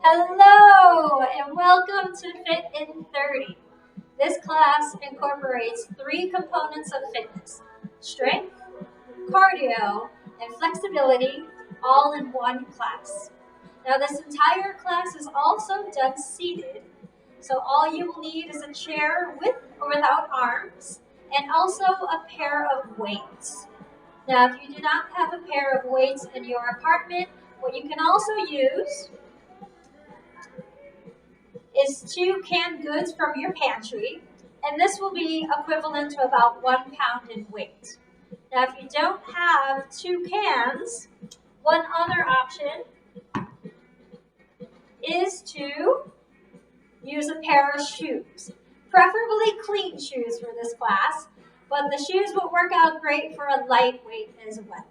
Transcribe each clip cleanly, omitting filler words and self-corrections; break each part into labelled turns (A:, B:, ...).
A: Hello and welcome to Fit in 30. This class incorporates three components of fitness: strength, cardio, and flexibility, all in one class. Now, this entire class is also done seated, so all you will need is a chair with or without arms, and also a pair of weights. Now, if you do not have a pair of weights in your apartment, what you can also use is 2 canned goods from your pantry, and this will be equivalent to about 1 pound in weight. Now, if you don't have 2 cans, one other option is to use a pair of shoes, preferably clean shoes for this class, but the shoes will work out great for a lightweight as well.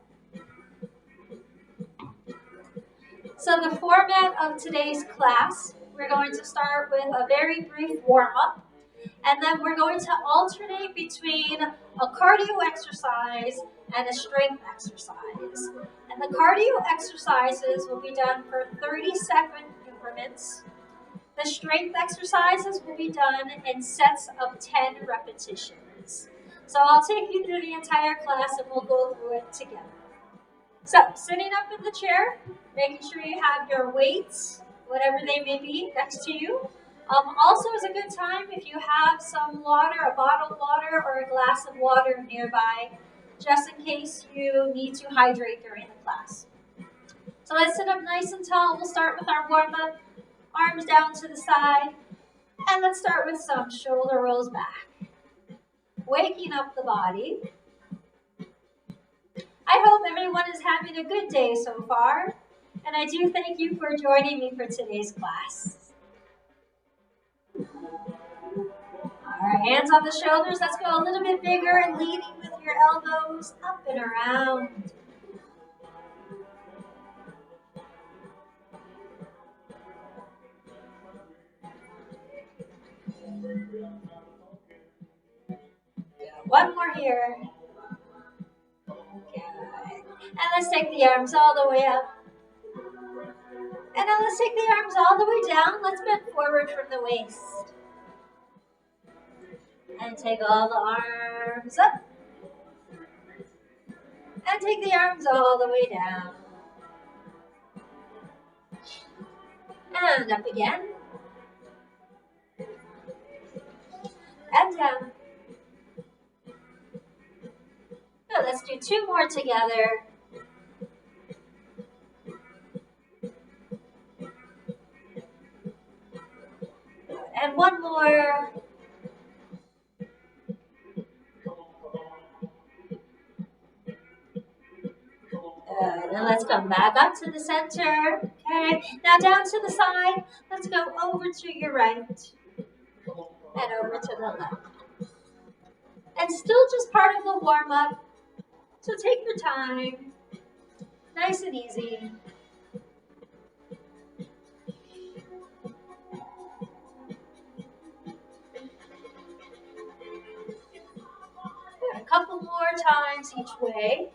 A: So the format of today's class, we're going to start with a very brief warm-up, and then we're going to alternate between a cardio exercise and a strength exercise. And the cardio exercises will be done for 30-second increments. The strength exercises will be done in sets of 10 repetitions. So I'll take you through the entire class and we'll go through it together. So, sitting up in the chair, making sure you have your weights, whatever they may be, next to you. Also is a good time if you have some water, a bottled water or a glass of water nearby, just in case you need to hydrate during the class. So let's sit up nice and tall. We'll start with our warm-up, arms down to the side, and let's start with some shoulder rolls back. Waking up the body. I hope everyone is having a good day so far, and I do thank you for joining me for today's class. All right, hands on the shoulders. Let's go a little bit bigger and leaning with your elbows up and around. One more here. Good. And let's take the arms all the way up. And then let's take the arms all the way down. Let's bend forward from the waist. And take all the arms up. And take the arms all the way down. And up again. And down. Good. Let's do 2 more together. And one more. Good. And let's come back up to the center. Okay. Now down to the side. Let's go over to your right. And over to the left. And still just part of the warm-up. So take your time. Nice and easy. A couple more times each way.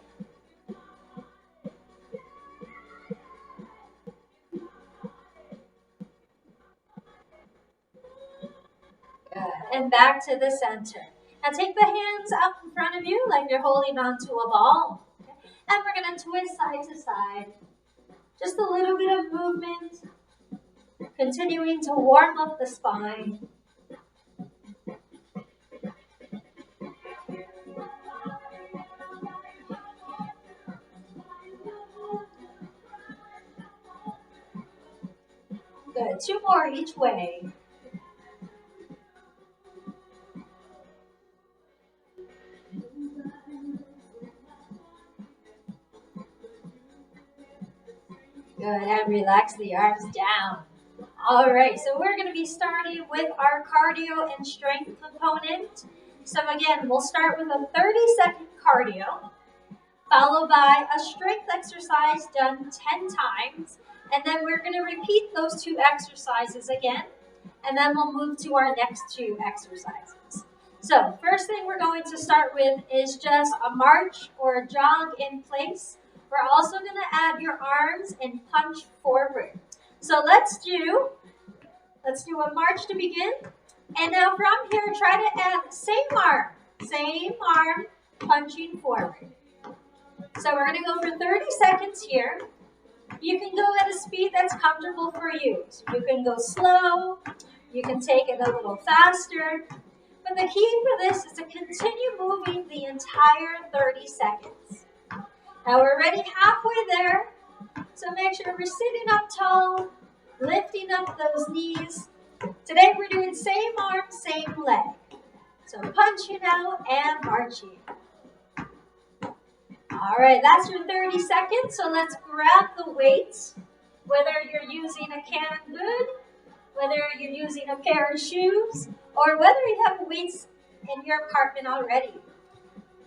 A: Good. And back to the center. Now take the hands up in front of you like you're holding onto a ball. Okay. And we're going to twist side to side. Just a little bit of movement. Continuing to warm up the spine. Good. 2 more each way. Good. And relax the arms down. All right. So we're going to be starting with our cardio and strength component. So again, we'll start with a 30-second cardio, followed by a strength exercise done 10 times. And then we're going to repeat those 2 exercises again. And then we'll move to our next 2 exercises. So first thing we're going to start with is just a march or a jog in place. We're also going to add your arms and punch forward. So let's do a march to begin. And now from here, try to add same arm, punching forward. So we're gonna go for 30 seconds here. You can go at a speed that's comfortable for you. So you can go slow, you can take it a little faster. But the key for this is to continue moving the entire 30 seconds. Now we're already halfway there. So make sure we're sitting up tall, lifting up those knees. Today we're doing same arm, same leg. So punching out and marching. All right, that's your 30 seconds. So let's grab the weights. Whether you're using a canned good, whether you're using a pair of shoes, or whether you have weights in your apartment already.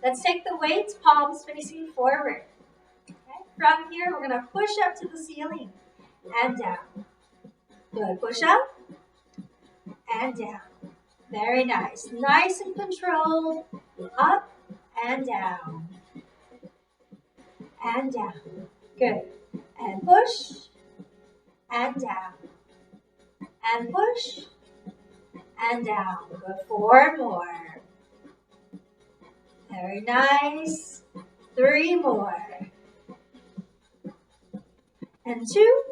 A: Let's take the weights, palms facing forward. Okay. From here, we're going to push up to the ceiling and down. Good. Push up and down. Very nice. Nice and controlled. Up and down. And down. Good. And push and down. And push and down. Good. 4 more. Very nice. 3 more. And 2.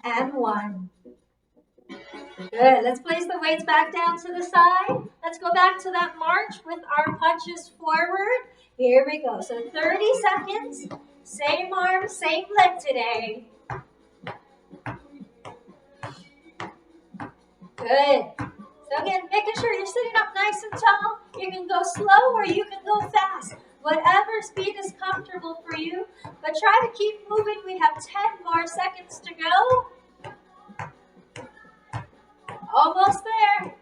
A: And 1. Good. Let's place the weights back down to the side. Let's go back to that march with our punches forward. Here we go. So 30 seconds. Same arm, same leg today. Good. So again, making sure you're sitting up nice and tall. You can go slow or you can go fast. Whatever speed is comfortable for you. But try to keep moving. We have 10 more seconds to go. Almost there.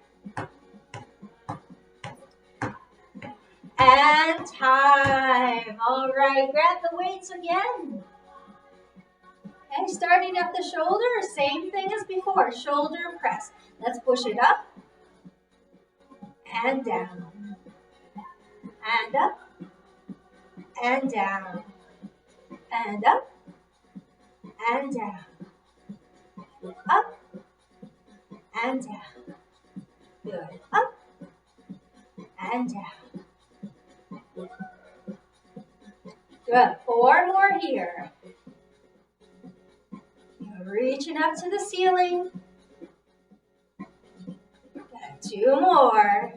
A: And time. All right, grab the weights again. Okay, starting at the shoulder, same thing as before, shoulder press. Let's push it up and down. And up and down. And up and down. Up and down. Good. Up and down. Good. 4 more here. You're reaching up to the ceiling. Good. 2 more.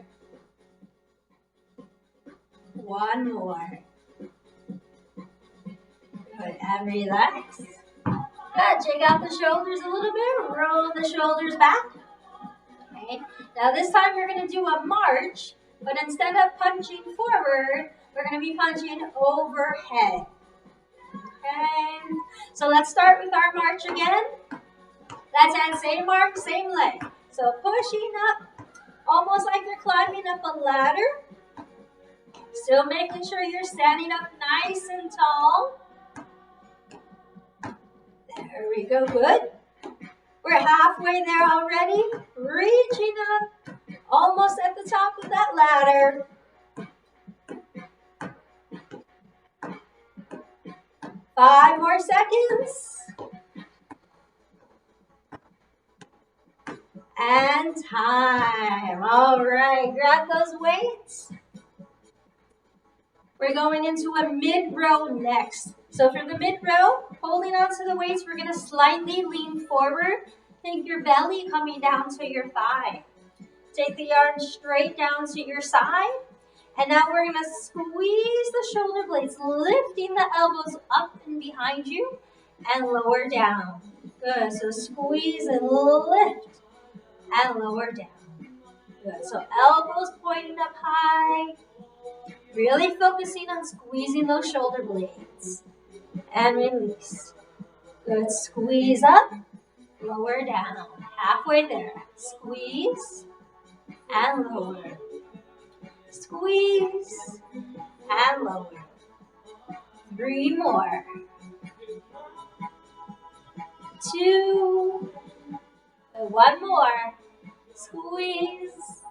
A: 1 more. Good. And relax. Good. Shake out the shoulders a little bit. Roll the shoulders back. Okay. Now this time we're going to do a march, but instead of punching forward, we're going to be punching overhead. Okay. So let's start with our march again. That's at same arm, same leg. So pushing up, almost like you're climbing up a ladder. Still making sure you're standing up nice and tall. There we go, good. We're halfway there already. Reaching up, almost at the top of that ladder. 5 more seconds. And time. All right, grab those weights. We're going into a mid-row next. So for the mid-row, holding onto the weights, we're going to slightly lean forward. Think your belly coming down to your thigh. Take the arms straight down to your side. And now we're going to squeeze the shoulder blades, lifting the elbows up and behind you and lower down. Good. So squeeze and lift and lower down. Good. So elbows pointing up high. Really focusing on squeezing those shoulder blades. And release. Good. Squeeze up, lower down. Halfway there. Squeeze and lower. Squeeze and lower. 3 more. 2. 1 more. Squeeze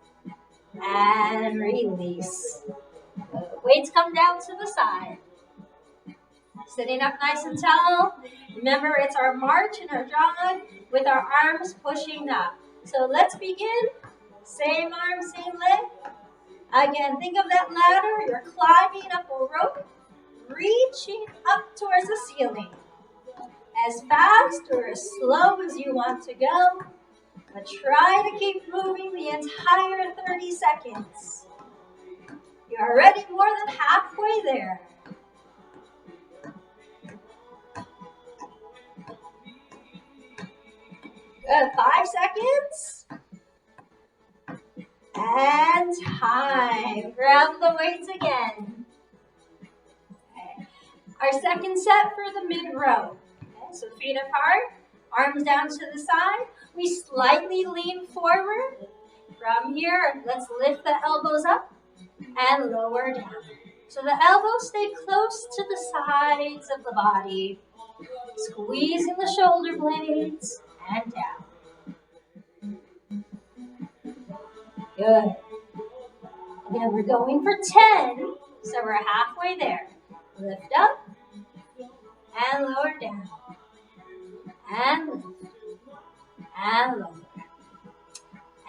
A: and release. Weights come down to the side. Sitting up nice and tall. Remember, it's our march and our jog with our arms pushing up. So let's begin. Same arm, same leg. Again, think of that ladder. You're climbing up a rope, reaching up towards the ceiling. As fast or as slow as you want to go, but try to keep moving the entire 30 seconds. You're already more than halfway there. Good, 5 seconds. And time. Grab the weights again. Okay. Our second set for the mid row. Okay, so feet apart, arms down to the side. We slightly lean forward. From here, let's lift the elbows up and lower down. So the elbows stay close to the sides of the body. Squeezing the shoulder blades and down. Good. Again, we're going for 10, so we're halfway there. Lift up and lower down. And lift and lower.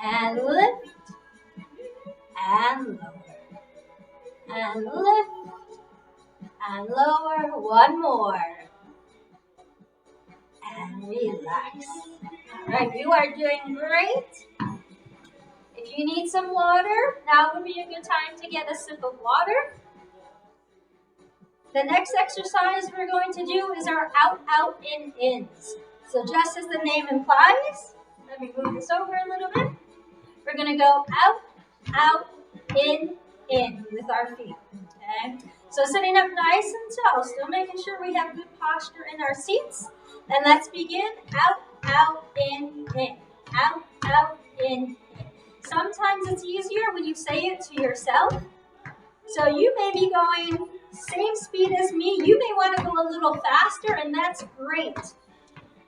A: And lift and lower. And lift and lower. One more. And relax. All right, you are doing great. If you need some water, now would be a good time to get a sip of water. The next exercise we're going to do is our out, out, in, ins. So just as the name implies, let me move this over a little bit. We're going to go out, out, in with our feet. Okay? So sitting up nice and tall, still making sure we have good posture in our seats. And let's begin. Out, out, in. Out, out, in. Sometimes it's easier when you say it to yourself. So you may be going same speed as me. You may want to go a little faster, and that's great.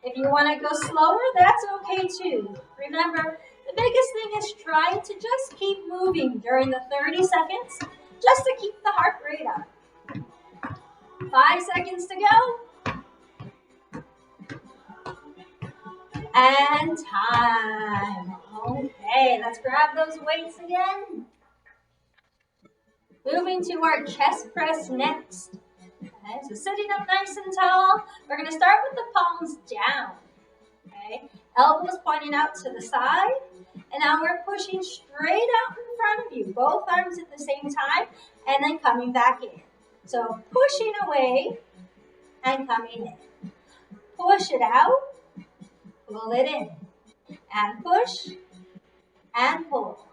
A: If you want to go slower, that's okay too. Remember, the biggest thing is trying to just keep moving during the 30 seconds, just to keep the heart rate up. 5 seconds to go. And time. Okay, let's grab those weights again. Moving to our chest press next. Okay, so sitting up nice and tall, we're going to start with the palms down. Okay, elbows pointing out to the side, and now we're pushing straight out in front of you, both arms at the same time, and then coming back in. So pushing away and coming in. Push it out, pull it in, and push and pull.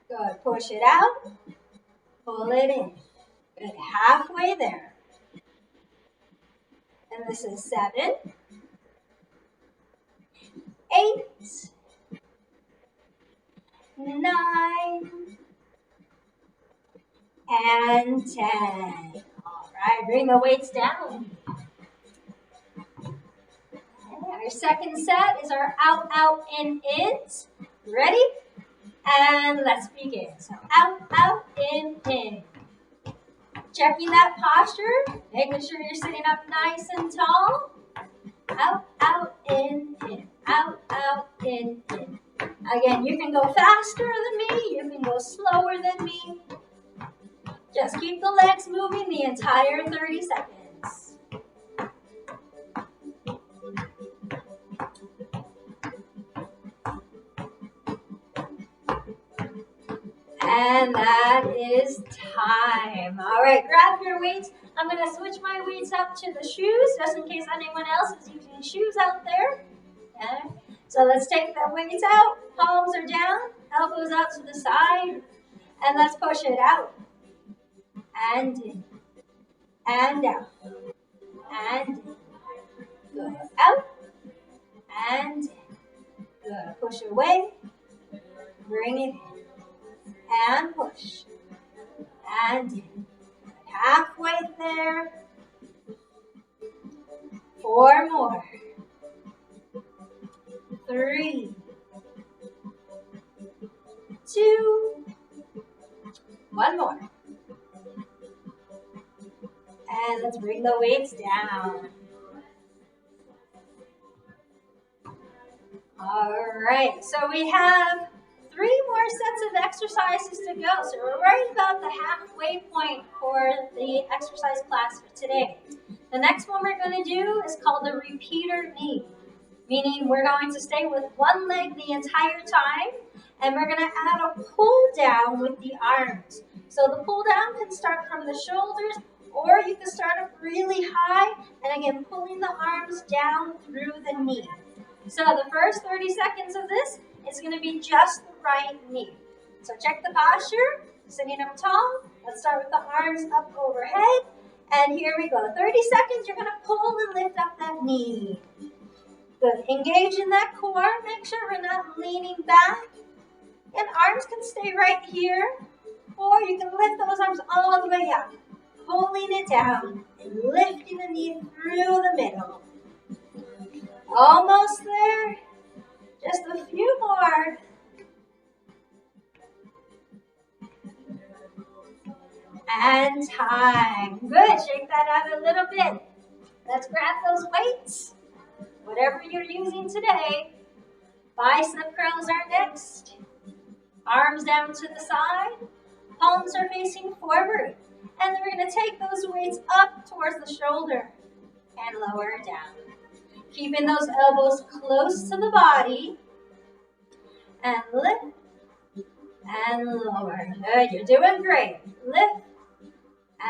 A: Good, push it out, pull it in. Good, halfway there. And this is 7, 8, 9, and 10. All right, bring the weights down. Our second set is our out, out, ins. Ready? And let's begin. So out, out, in. Checking that posture, making sure you're sitting up nice and tall. Out, out, in. Out, out, in. Again, you can go faster than me. You can go slower than me. Just keep the legs moving the entire 30 seconds. And that is time. All right, grab your weights. I'm going to switch my weights up to the shoes, just in case anyone else is using shoes out there. Okay. So let's take the weights out. Palms are down, elbows out to the side. And let's push it out. And in. And out. And in. Good. Out. And in. Good. Push away. Bring it in. And push. And in. Halfway there. 4 more. 3, 2, 1 more. And let's bring the weights down. All right, so we have 3 more sets of exercises to go. So we're right about the halfway point for the exercise class for today. The next one we're going to do is called the repeater knee, meaning we're going to stay with one leg the entire time, and we're going to add a pull down with the arms. So the pull down can start from the shoulders, or you can start up really high, and again, pulling the arms down through the knee. So the first 30 seconds of this is going to be just the right knee. So check the posture, sitting up tall. Let's start with the arms up overhead. And here we go. 30 seconds, you're going to pull and lift up that knee. Good. Engage in that core. Make sure we're not leaning back. And arms can stay right here. Or you can lift those arms all the way up. Pulling it down and lifting the knee through the middle. Almost there. Just a few more. And time. Good. Shake that out a little bit. Let's grab those weights. Whatever you're using today. Bicep curls are next. Arms down to the side. Palms are facing forward. And then we're going to take those weights up towards the shoulder and lower down. Keeping those elbows close to the body. And lift and lower. Good, you're doing great. Lift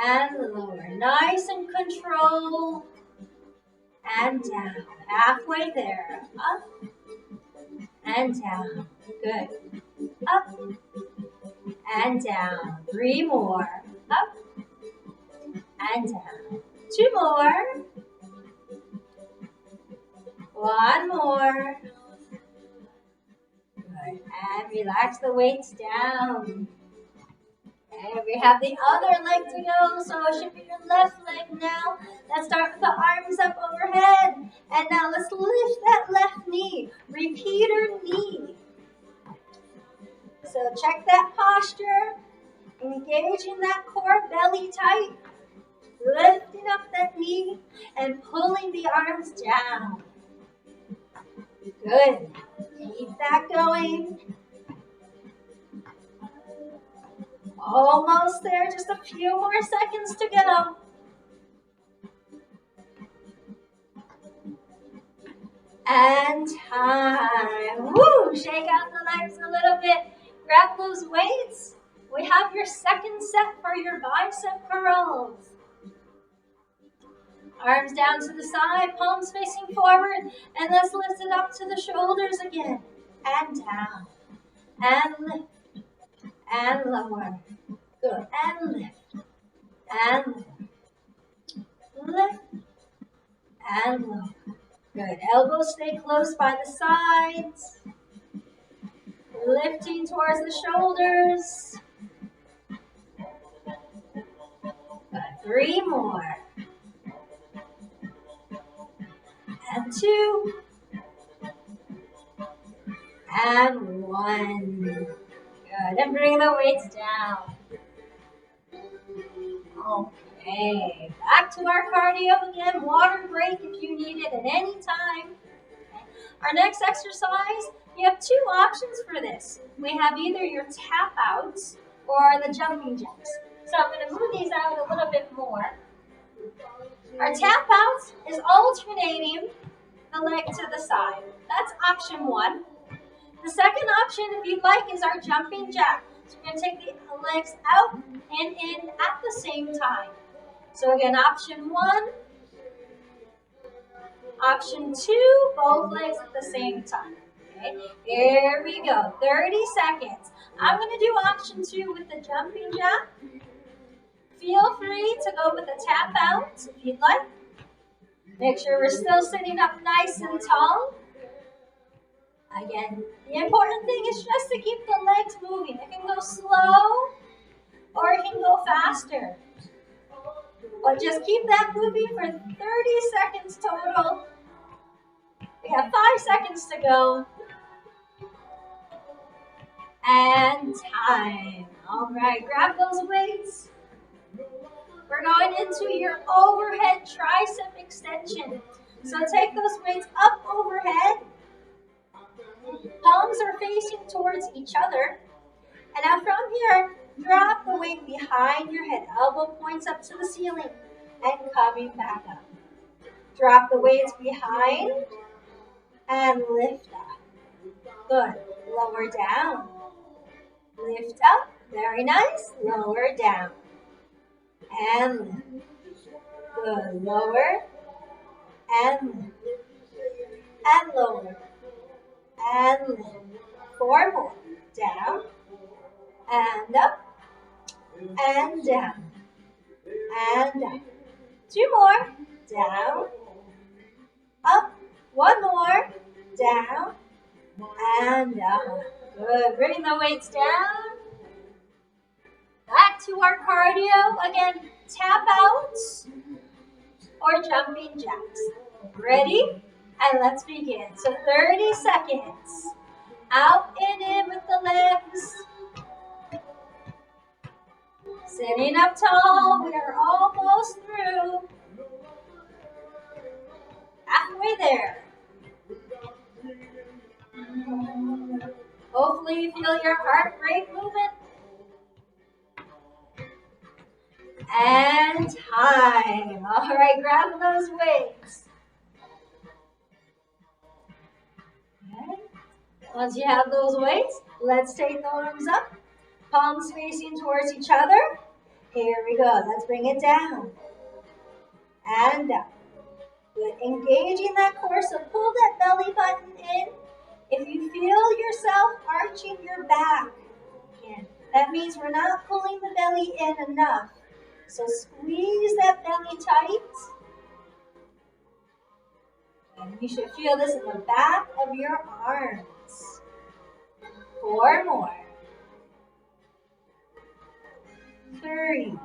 A: and lower. Nice and controlled. And down. Halfway there. Up and down. Good. Up and down. 3 more. Up and down. 2 more. 1 more. Good. And relax the weights down. And we have the other leg to go, so it should be your left leg now. Let's start with the arms up overhead. And now let's lift that left knee. Repeater knee. So check that posture. Engaging that core, belly tight. Lifting up that knee and pulling the arms down. Good. Keep that going. Almost there, just a few more seconds to go. And time. Woo! Shake out the legs a little bit. Grab those weights. We have your second set for your bicep curls. Arms down to the side, palms facing forward, and let's lift it up to the shoulders again. And down. And lift. And lower. Good. And lift. And lift. Lift. And lower. Good. Elbows stay close by the sides. Lifting towards the shoulders. Good. 3 more. And 2. And 1. Good. And bring the weights down. Okay. Back to our cardio again. Water break if you need it at any time. Our next exercise, you have 2 options for this. We have either your tap outs or the jumping jacks. So I'm going to move these out a little bit more. Our tap outs is alternating the leg to the side. That's option 1. The second option, if you'd like, is our jumping jack. So we're going to take the legs out and in at the same time. So again, option 1. Option 2, both legs at the same time. Okay, here we go. 30 seconds. I'm going to do option 2 with the jumping jack. Feel free to go with the tap out if you'd like. Make sure we're still sitting up nice and tall. Again, the important thing is just to keep the legs moving. It can go slow or it can go faster. But just keep that moving for 30 seconds total. We have 5 seconds to go. And time. All right, grab those weights. We're going into your overhead tricep extension. So take those weights up overhead. Palms are facing towards each other. And now from here, drop the weight behind your head. Elbow points up to the ceiling and coming back up. Drop the weights behind and lift up. Good. Lower down. Lift up. Very nice. Lower down. And lift. Good. Lower and lift. And lower. And lift. 4 more. Down. And up. And down. And up. 2 more. Down. Up. 1 more. Down. And up. Good. Bring the weights down. Back to our cardio. Again, tap out or jumping jacks. Ready? And let's begin. So 30 seconds. Out and in with the legs. Sitting up tall. We are almost through. Halfway there. Hopefully you feel your heart rate moving. And time. All right, grab those weights. Okay. Once you have those weights, let's take the arms up. Palms facing towards each other. Here we go. Let's bring it down. And up. Good. Engaging that core, so pull that belly button in. If you feel yourself arching your back, again, that means we're not pulling the belly in enough. So squeeze that belly tight. And you should feel this in the back of your arms. 4 more. 3.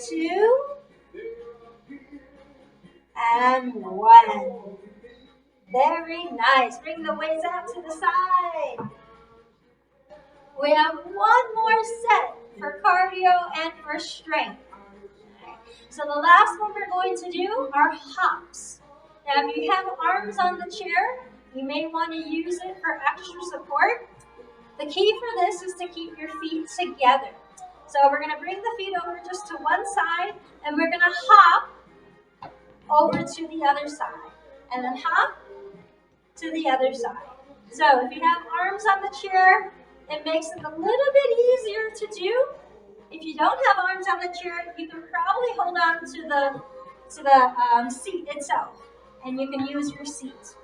A: 2. And 1. Very nice. Bring the weights out to the side. We have 1 more set for cardio and for strength. Okay. So the last one we're going to do are hops. Now if you have arms on the chair, you may want to use it for extra support. The key for this is to keep your feet together. So we're going to bring the feet over just to one side, and we're going to hop over to the other side. And then hop to the other side. So if you have arms on the chair, it makes it a little bit easier to do. If you don't have arms on the chair, you can probably hold on to the seat itself, and you can use your seat.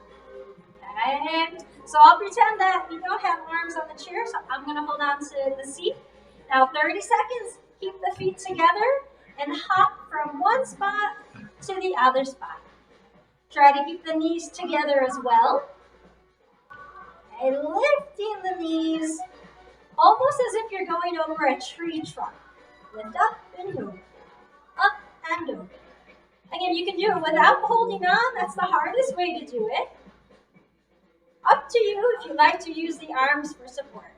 A: Okay? So I'll pretend that you don't have arms on the chair, so I'm going to hold on to the seat. Now 30 seconds, keep the feet together and hop from one spot to the other spot. Try to keep the knees together as well. And lifting the knees, almost as if you're going over a tree trunk. Lift up and over. Up and over. Again, you can do it without holding on. That's the hardest way to do it. Up to you if you like to use the arms for support.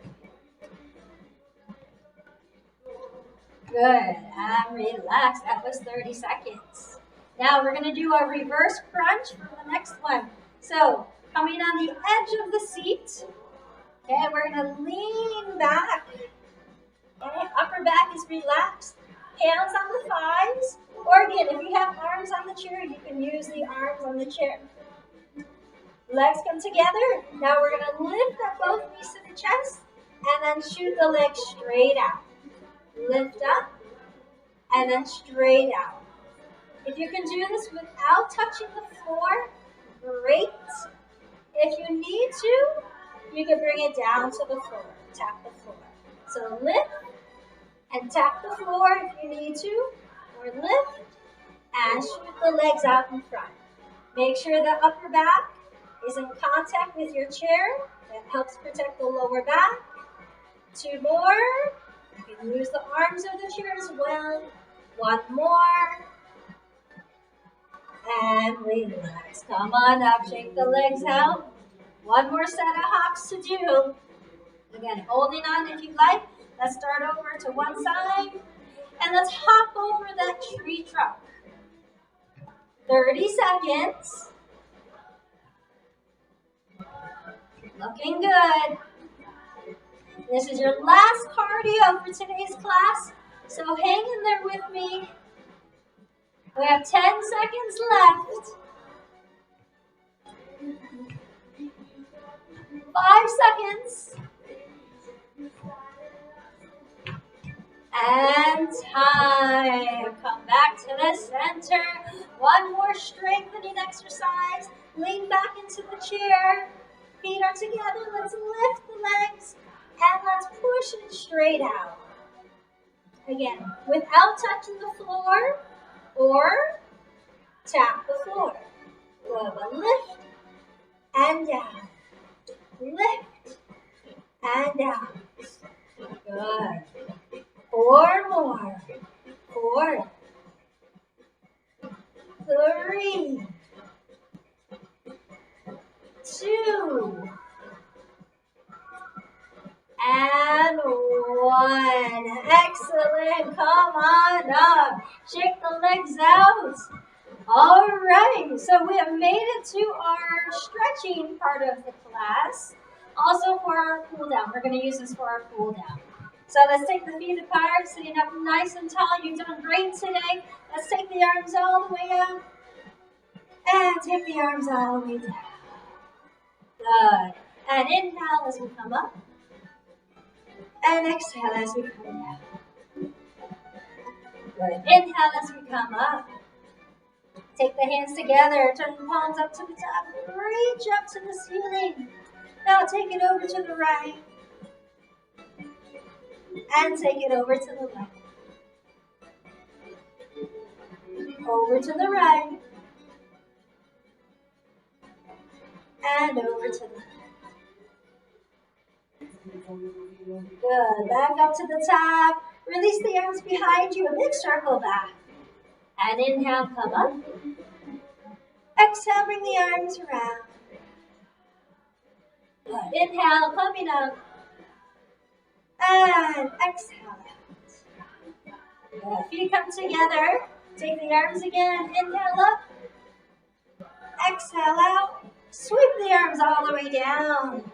A: Good. And relax. That was 30 seconds. Now we're going to do a reverse crunch for the next one. So, coming on the edge of the seat. Okay, we're going to lean back. Okay, upper back is relaxed. Hands on the thighs. Or again, if you have arms on the chair, you can use the arms on the chair. Legs come together. Now we're going to lift up both knees to the chest and then shoot the legs straight out. Lift up and then straight out. If you can do this without touching the floor, great. If you need to, you can bring it down to the floor. Tap the floor. So lift and tap the floor if you need to, or lift and shoot the legs out in front. Make sure the upper back is in contact with your chair. That helps protect the lower back. 2 more. You can use the arms of the chair as well. 1 more. And relax. Come on up. Shake the legs out. 1 more set of hops to do. Again, holding on if you like. Let's start over to one side. And let's hop over that tree trunk. 30 seconds. Looking good. This is your last cardio for today's class, so hang in there with me. We have 10 seconds left. 5 seconds. And time. Come back to the center. One more strengthening exercise. Lean back into the chair. Feet are together. Let's lift the legs. And let's push it straight out. Again, without touching the floor or tap the floor. Good. Lift and down. Lift and down. Good. 4 more. 4, 3, 2, and 1. Excellent. Come on up. Shake the legs out. All right. So we have made it to our stretching part of the class. Also for our cool down. We're going to use this for our cool down. So let's take the feet apart, sitting up nice and tall. You've done great today. Let's take the arms all the way up. And take the arms all the way down. Good. And inhale as we come up. And exhale as we come down. Good. Inhale as we come up. Take the hands together. Turn the palms up to the top. Reach up to the ceiling. Now take it over to the right. And take it over to the left. Over to the right. And over to the left. Good. Back up to the top. Release the arms behind you. A big circle back. And inhale, come up. Exhale, bring the arms around. Good. Inhale, coming up. And exhale out. Good. Feet come together. Take the arms again. Inhale up. Exhale out. Sweep the arms all the way down.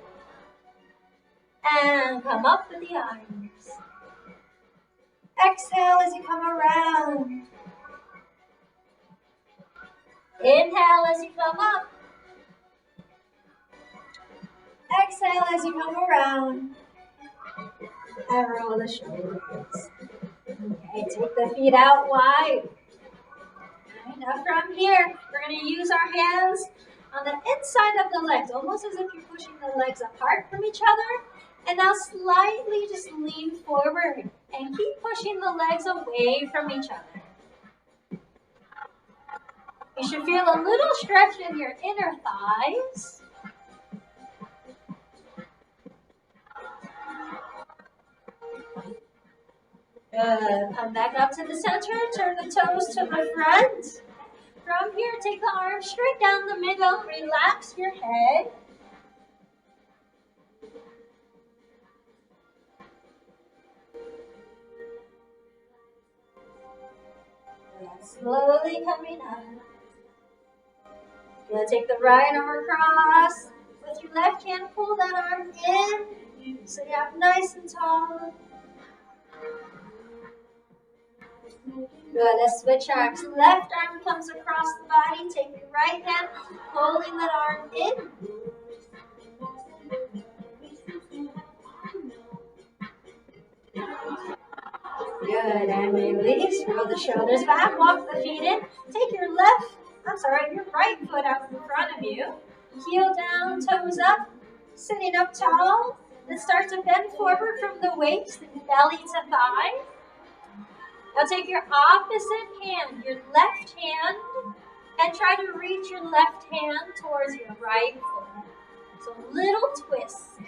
A: And come up with the arms. Exhale as you come around. Inhale as you come up. Exhale as you come around. And roll the shoulders. Okay, take the feet out wide. Right, now from here, we're going to use our hands on the inside of the legs, almost as if you're pushing the legs apart from each other. And now slightly just lean forward and keep pushing the legs away from each other. You should feel a little stretch in your inner thighs. Good. Come back up to the center. Turn the toes to the front. From here, take the arms straight down the middle. Relax your head. And slowly coming up. Good. Take the right arm across. With your left hand, pull that arm in. So you have nice and tall. Good. Let's switch arms. Left arm comes across the body. Take your right hand, holding that arm in. Good. And release. Roll the shoulders back. Walk the feet in. Take your right foot out in front of you. Heel down, toes up. Sitting up tall. Then start to bend forward from the waist, belly to thigh. Now take your opposite hand, your left hand, and try to reach your left hand towards your right foot. So little twist.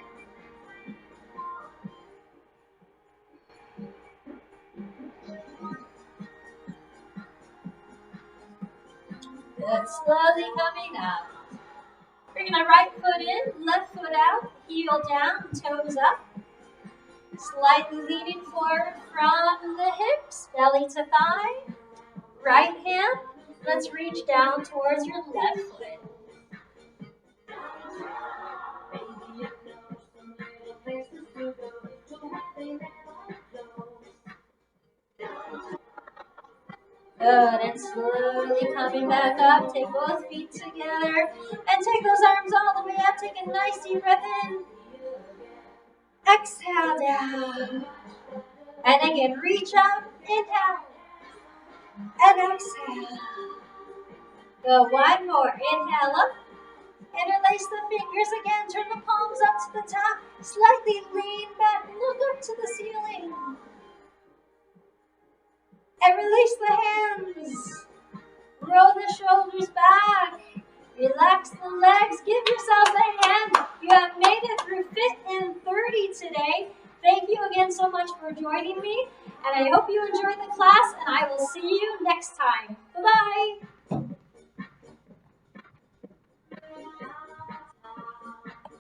A: Good. Slowly coming up. Bringing the right foot in, left foot out, heel down, toes up. Slightly leaning forward from the hips, belly to thigh. Right hand, let's reach down towards your left foot. Good, and slowly coming back up, take both feet together, and take those arms all the way up, take a nice deep breath in. Exhale down. And again, reach up, inhale, and exhale. Good, one more, inhale up. Interlace the fingers again, turn the palms up to the top, slightly lean back, look up to the ceiling. And release the hands. Roll the shoulders back. Relax the legs. Give yourselves a hand. You have made it through Fit in 30 today. Thank you again so much for joining me. And I hope you enjoyed the class, and I will see you next time. Bye-bye.